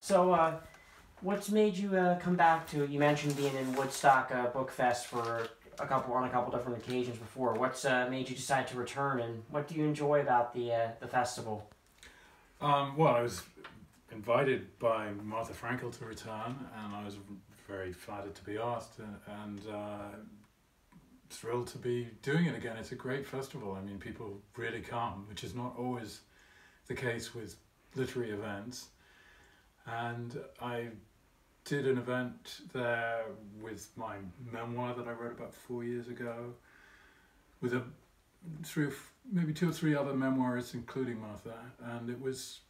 So, what's made you come back to? You mentioned being in Woodstock Book Fest for on a couple different occasions before. What's made you decide to return, and what do you enjoy about the festival? Well, I was invited by Martha Frankel to return, and I was very flattered to be asked, and thrilled to be doing it again. It's a great festival. I mean, people really come, which is not always the case with literary events. And I did an event there with my memoir that I wrote about 4 years ago, with maybe 2 or 3 other memoirists, including Martha, and it was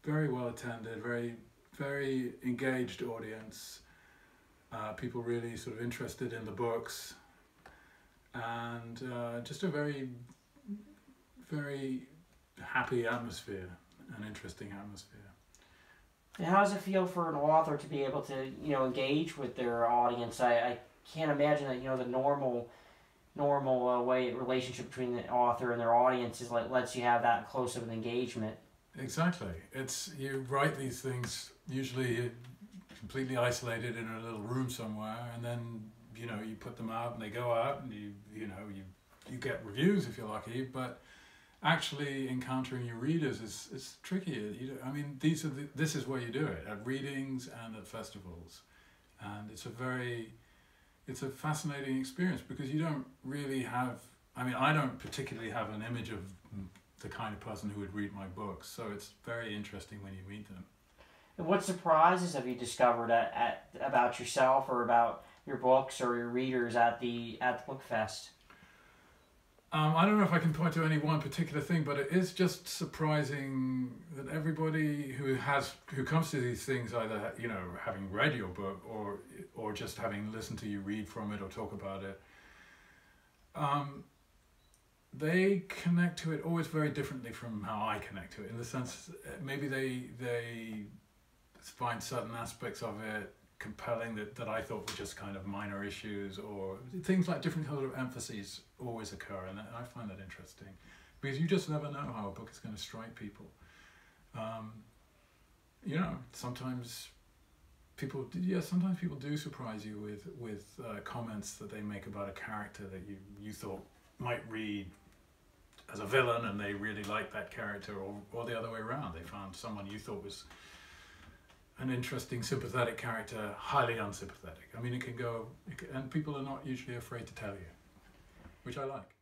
very well attended, very engaged audience, people really sort of interested in the books, and just a very happy atmosphere, an interesting atmosphere. And how does it feel for an author to be able to, engage with their audience? I can't imagine that, the normal relationship between the author and their audience is lets you have that close of an engagement. Exactly. You write these things usually completely isolated in a little room somewhere, and then you put them out and they go out, and you get reviews if you're lucky, but actually encountering your readers is trickier. This is where you do it, at readings and at festivals, and it's a fascinating experience, because you don't really have, I don't particularly have an image of the kind of person who would read my books, so it's very interesting when you meet them. And what surprises have you discovered about yourself or about your books or your readers at the book fest? I don't know if I can point to any one particular thing, but it is just surprising that everybody who comes to these things, either having read your book or just having listened to you read from it or talk about it, they connect to it always very differently from how I connect to it. In the sense, maybe they find certain aspects of it compelling that I thought were just kind of minor issues, or things like different kind of emphases always occur, and I find that interesting, because you just never know how a book is going to strike people. Sometimes people do surprise you with comments that they make about a character that you thought might read as a villain, and they really like that character, or the other way around. They found someone you thought was an interesting, sympathetic character highly unsympathetic. It can go, and people are not usually afraid to tell you, which I like.